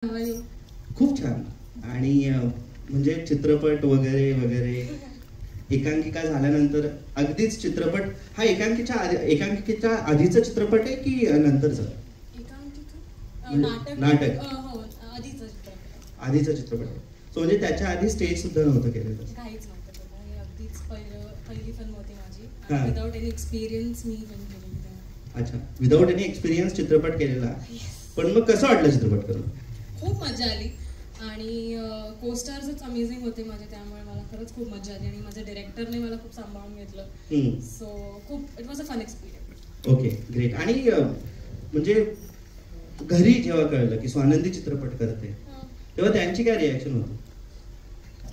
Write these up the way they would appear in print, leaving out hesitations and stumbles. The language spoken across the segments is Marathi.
खूप छान. आणि म्हणजे चित्रपट वगैरे वगैरे एकांकिका झाल्यानंतर अगदीच चित्रपट हा एकांकिकेच्या आधीचा चित्रपट आहे की नंतरचा? नाटक आधीचा चित्रपट आहे. सो म्हणजे त्याच्या आधी स्टेज सुद्धा नव्हतं केलेलं? काहीच नव्हतं. अगदीच पहिली फिल्म होती माझी. विदाउट एनी एक्सपिरियन्स मी फिल्म केलेली. अच्छा, विदाउट एनी एक्सपिरियन्स चित्रपट केलेला. पण मग कसं वाटलं चित्रपट करून? खूप मजा आली आणि कोस्टार्सच अमेझिंग होते माझे, त्यामुळे मला खरंच खूप मजा आली आणि माझ्या डायरेक्टरने मला खूप सांभाळून घेतलं. सो खूप it was a fun experience. Okay, great. आणि म्हणजे घरी जेव्हा कळलं की स्वानंदी चित्रपट करते तेव्हा त्यांची काय रिॲक्शन होती?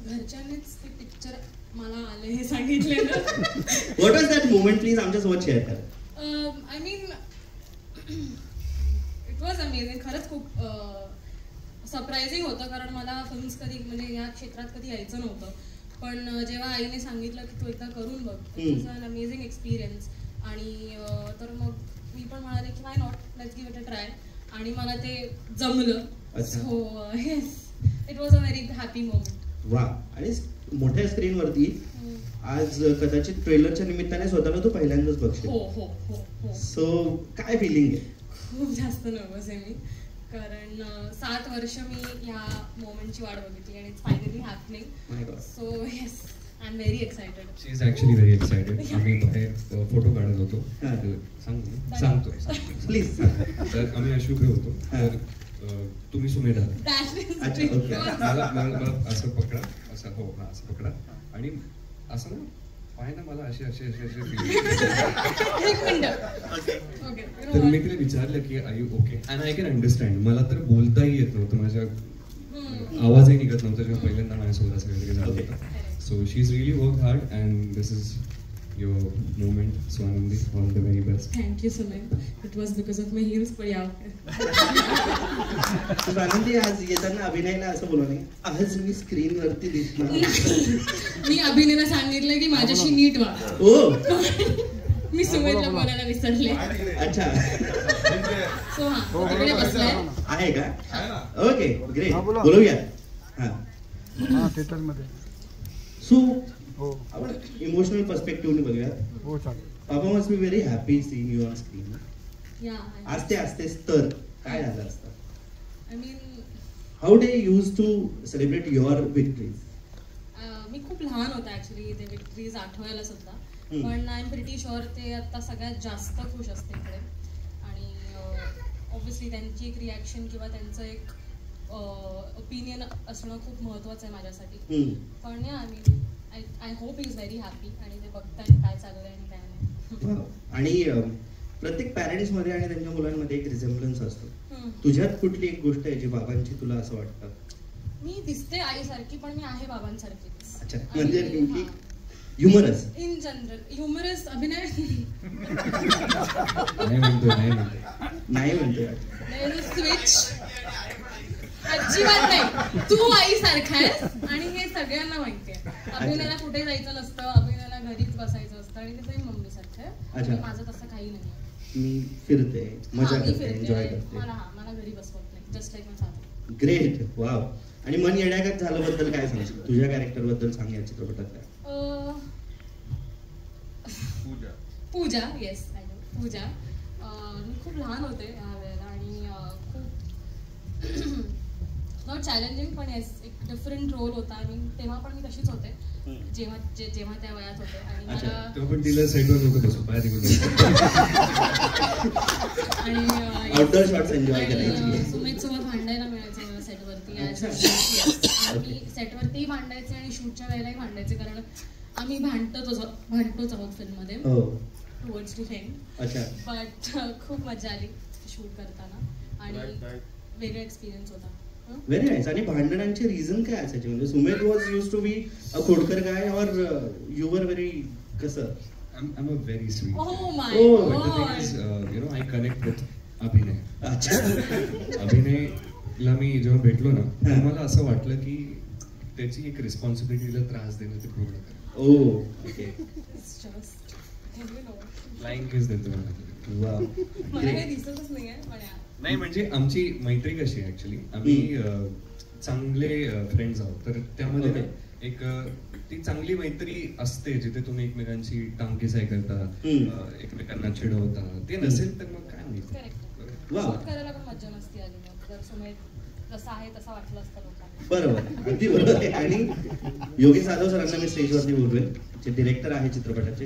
घरच्यांनीच ते पिक्चर मला आले हे सांगितलेलं. What was that moment, please आमच्यासोबत शेअर करा. I mean it was amazing. खरंच खूप सरप्रायझिंग होतं, कारण मला फिल्म्स कधी म्हणजे या क्षेत्रात कधी यायचं नव्हतं. पण जेव्हा आईने सांगितलं की तू एकदा करून बघ, it was an amazing experience. आणि तर मग मी पण म्हणाले की why not, let's give it a try. आणि मला ते जमलं. So yes, it was a very happy moment. वा. आणि मोठ्या स्क्रीनवरती आज कदाचित ट्रेलरच्या निमित्ताने स्वतःला तू पहिल्यांदाच बघशील. हो हो हो. सो काय फिलिंग आहे? खूप जास्त नर्वस आहे मी, कारण 7 वर्ष मी ह्या मोमेंटची वाट बघितली आणि it's finally happening. So yes, I am very excited. She is actually very excited. आम्ही बाहेर फोटो काढत होतो. सांगतोय प्लीज. तर आम्ही अशुभ्र होतो. तर तुम्ही सुमेध आहात. मला असं पकडा, असं हो हा असं पकडा आणि असं ना पाय ना, मला असे असे असे असे तर मी तिला विचारलं की I you okay, and I can understand. मला तर बोलताही येत नव्हतं, माझ्या आवाजही निघत नव्हतं जेव्हा पहिल्यांदा माझ्यासोबत असं वगैरे झालं होतं. So she is really work hard and this is your moment, Swanandi. All the very best. Thank you, Sunil. It was because of my heels, but yeah. Swanandi, आज येताना अभिनयला असं बोलू नये, आज मी स्क्रीन वरती दिसणार. मी अभिनयला सांगितलं की माझ्याशी नीट वाग. मी सुमेधला बोलायला विसरले. अच्छा. सो हा तिकडे बसलाय आहे का? Okay, great. बोलूया. हा थिएटर मध्ये. सो आपण इमोशनल पर्स्पेक्टिव्हने बघूया. हो चालेल. Papa must be very happy seeing you on screen. आस्ते आस्ते तर काय झालं असतं? I mean how they use to celebrate your victories? मी खूप लहान होते ऍक्च्युली ते विक्टरीज आठवायला सुद्धा. पण आय एम प्रिटी शुअर ते आता सगळ्यात जास्त खुश असते इकडे. आणि ऑब्व्हियसली त्यांची एक रिॲक्शन किंवा त्यांचं एक ओपिनियन असणं खूप महत्त्वाचं आहे माझ्यासाठी. पण या I hope is very happy आणि ते बघतायत काय चाललंय आणि काय नाही. आणि प्रत्येक पॅरेंट्स मध्ये आणि त्यांच्या मुलांमध्ये एक रिझेम्बलन्स असतो. तुझ्यात कुठली एक गोष्ट आहे जी बाबांची तुला असं वाटतं? मी दिसते आईसारखी पण मी आहे बाबांसारखी. अच्छा, म्हणजे ह्युमरस इन जनरल. ह्युमरस अभिनय नाही म्हणतोय. स्विच अजिबात नाही. तू आईसारखा आहेस आणि हे सगळ्यांना माहिती आहे. अभिनयाला कुठे जायचं नसतं, अभिनयाला घरीच बसायचं असतं आणि ते मम्मी सारखं आहे. माझं तसं काही नाही. मी फिरते, मजा करते, एन्जॉय करते. मला घरी बसवत नाही. जस्ट लाईक माय फादर. ग्रेट. वाव. आणि मन येण्यागत झाल्याबद्दल काय सांगशील? तुझ्या कॅरेक्टर बद्दल सांग या चित्रपटातल्या. पूजा. येस, आय नो पूजा. मी खूप लहान होते ह्या वेळेला आणि खूप नॉट चॅलेंजिंग पण येस एक डिफरंट रोल होता. आय मीन तेव्हा पण मी तशीच होते जेव्हा त्या वयात होते. आणि मला पण तिला सेटवर नव्हतं बसू, बाहेर आणि आउटडोर शॉट्स एन्जॉय करायची. सुमेधसोबत भांडायला मिळायचं मला सेटवरती. आम्ही सेटवरतीही भांडायचे आणि शूटच्या वेळेलाही भांडायचे, कारण आम्ही भांडतोच आहोत फिल्ममध्ये टुवर्ड्स टू फेम. बट खूप मजा आली शूट करताना आणि वेगळा एक्सपिरियन्स होता. Very nice. आणि भांडणांचे रिझन काय असायचे? म्हणजे Sumedh was use to be a खोडकर गाय और यू वर व्हेरी कसं? I'm a very sweet. Oh my God. But the thing is, I connect with अभिनय. अभिनयला मी जेव्हा भेटलो ना, तेव्हा मला असं वाटलं की त्याची एक रिस्पॉन्सिबिलिटीला त्रास देणं ते पूर्ण करा. ओके. फ्लाइंग किस देतो मला. मला काही दिसतच नाहीये पण नाही म्हणजे आमची मैत्री कशी आहे ऍक्च्युली, आम्ही चांगले फ्रेंड्स आहोत, तर त्यामध्ये Okay. एक ती चांगली मैत्री असते जिथे तुम्ही एकमेकांची टांगकेसाई करता, एकमेकांना चिडवता. ते नसेल तर मग काय माहिती. करेक्ट. वा. शूट करायला पण मज्जा नसती आली मग जर सुमेध जसा आहे तसा वाटलं असतं लोकांना. बरोबर, अगदी बरोबर आहे. आणि योगेश जाधव सरांना मी स्टेजवरती बोलतोय, जे डिरेक्टर आहे चित्रपटाचे.